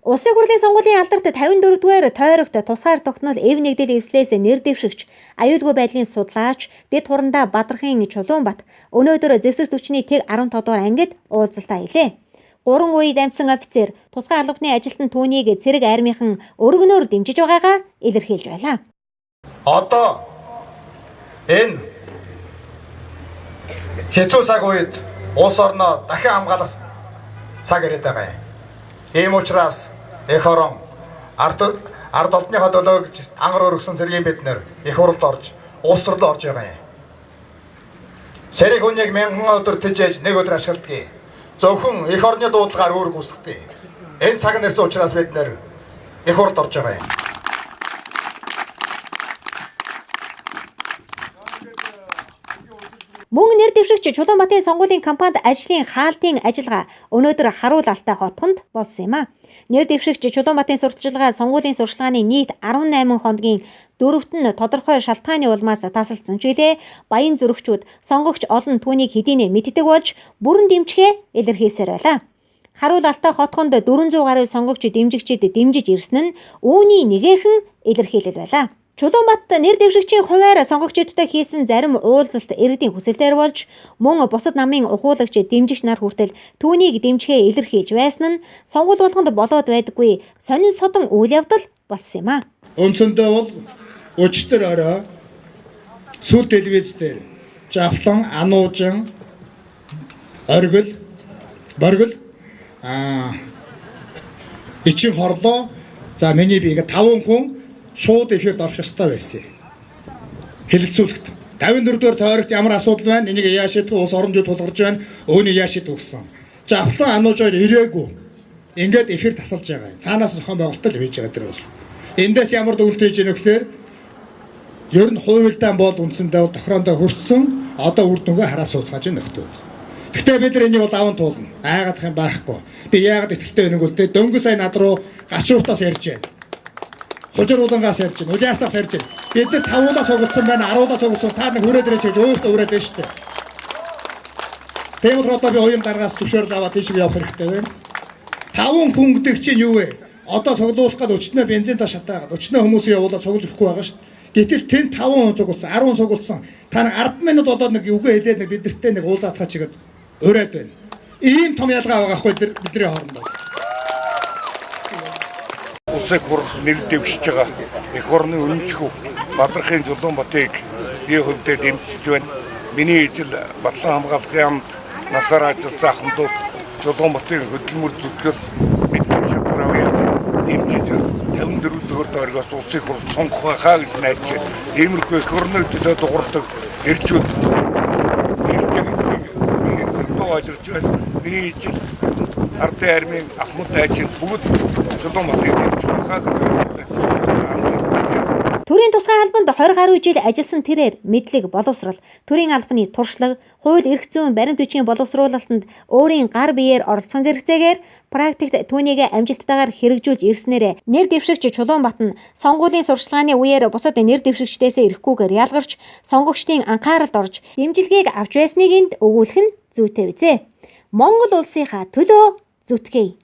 Улсын хурлын сонгуулийн алдарт 54-р тойрогт тусгаар тогтнол эв нэгдэл эвслээс нэр дэвшигч, аюулгүй байдлын судлаач, дэд хурандаа Бадрахын Чулуунбат өнөөдөр зэвсэг түвшний тэг 15 дугаар ангид уулзалтаа хийлээ. 3 үе дамжсан офицер тусгай албаны ажилтан түүнийг цэрэг армийнхан өргөнөөр дэмжиж байгаагаа илэрхийлж байлаа. Одоо энэ хэцүү цаг үед улс орноо дахин хамгаалах цаг ирээд байгаа юм. Ийм учраас эх орон ард олонныхоо төлөө гэж ангар өргөсөн цэргийн бид нэр их хурлд орж улс төрлөө орж байгаа юм. Сэрэг хүнийг 1000 өдөр тэжээж нэг өдөр ашигладаг. Зөвхөн эх орны дуудлагаар үүрэг үүсгдэг. Энэ цаг нэрсэн учраас бид нэр их хурлд орж байгаа юм. Мөн нэр дэвшигч Чулуунбатын сонгуулийн кампанид ажлын хаалтын ажиллагаа өнөөдөр харуул алтай хотгонд болсон юм а. Нэр дэвшигч Чулуунбатын сурталчилгаа сонгуулийн сурчлагын нийт 18 хоногийн 4-т нь тодорхой шалтгааны улмаас тасалдсан ч гэлээ баян зүрхчүүд сонгогч олон түүнийг хэдийнэ мэддэг болж бүрэн дэмжихээ илэрхийлсээр байлаа. Харуул алтай хотгонд 400 гаруй сонгогч дэмжигчид дэмжиж ирсэн нь үүний нэгэхэн илэрхийлэл байлаа. Чулуунбат нэр дэвшигчийн хуваар сонгогчдод хийсэн зарим уулзалт иргэдийн хүсэлтээр болж мөн бусад намын ухуулагч дэмжигч нар хүртэл түүнийг дэмжихээ илэрхийлж байсан нь сонгуул болгонд болоод байдаггүй сонин содон үйл явдал болсон юм а. Үндсэндээ бол өчтөр орой сүл телевиз дээр Жавлан, Ануужин, Оргил, Боргил Ичин хорлоо за миний би ингээ 5 хүн шууд эфирд орох ёстой байсан. Хэлэлцүүлэгт 54-р тойрогт ямар асуудал байна? Энийг яаж шийдэх вэ? Улс оронжууд тулгарч байна. Өөнийг яаж шийдэх гэсэн. Жавлан Ануужаар ирээгүй. Ингээд эфир тасалж байгаа. Цаанаас зохион байгуулалт л хийж байгаа дэр бол. Эндээс ямар дүгнэлт хийж ийнө гэхээр ер нь хувилдаан бол үндсэндээ бол тохироондоо хүрсэн. Одоо үр дүнгээ хараа сууцгааж нөхдөд. Гэхдээ бид нар энийг бол даван туулна. Айгаадах юм байхгүй. Би яагаад итгэлтэй байна вэ? Дөнгөж сая над руу гашуутаас ярьж байна. Хожируудангаас ярьж байна. Улиаснаас ярьж байна. Бид нар 5-уудаа цугулсан байна, 10-уудаа цугулсан. Та нар хүрээд ирэж өөрөөсөө өрөөд байна шүү дээ. Тэгмэл одоо би оюун даргаас зөвшөөрөл аваад тийш явах хэрэгтэй байна. 5 хүн гэдэг чинь юу вэ? Одоо цуглуулах гээд өчнөө бензин та шатаагаад өчнөө хүмүүсийн явуулаад цуглуулж өгөхгүй байгаа шүү дээ. Гэтэл тэнд 5 цугулсан, 10 цугулсан. Та нар 10 минут болоод нэг үгээ хэлээд нэг бидэртээ нэг уулзаатгаа чигээд өрөөд байна. Ийм том ялгаа байгаа хгүй бидний хоорондоо. Улсын хурл нэр дэвшиж байгаа эх орны өнчхүү Бадрахын Чулуунбатыг би хөвдөө дэмжиж байна. Миний ижил батлан хамгаалахын амд насаар ажилласан ахмадууд Чулуунбатын хөдөлмөр зүтгэл мэдээ шапараа ярьж дэмжиж 54 дугаар тойрогоос улсын хурл сонгох байхаа гэж найдаж иймэрхүү эх орны төлөө дуурдаг эрчүүд ажиллаж байна. Миний ижил ардын армийн ахмад ажил бүгд Чулуунбатыг дэмжих байхаа гэж Төрийн тусгай албанд 20 гаруй жил ажилласан тэрээр мэдлэг боловсрал, төрийн албаны туршлага, хууль эрх зүйн баримт бичгийн боловсруулалтанд өөрийн гар биеэр оролцсон зэрэгцээгээр практикт түүнийг амжилттайгаар хэрэгжүүлж ирснээр нэр дэвшигч Чулуунбат нь сонгуулийн сурчлагын үеэр бусад нэр дэвшигчдээс ирэхгүйгээр ялгарч сонгогчдын анхааралд орж дэмжлэгийг авч байсныг энд өгүүлэх нь зүйтэй биз. Монгол улсынхаа төлөө зүтгэе.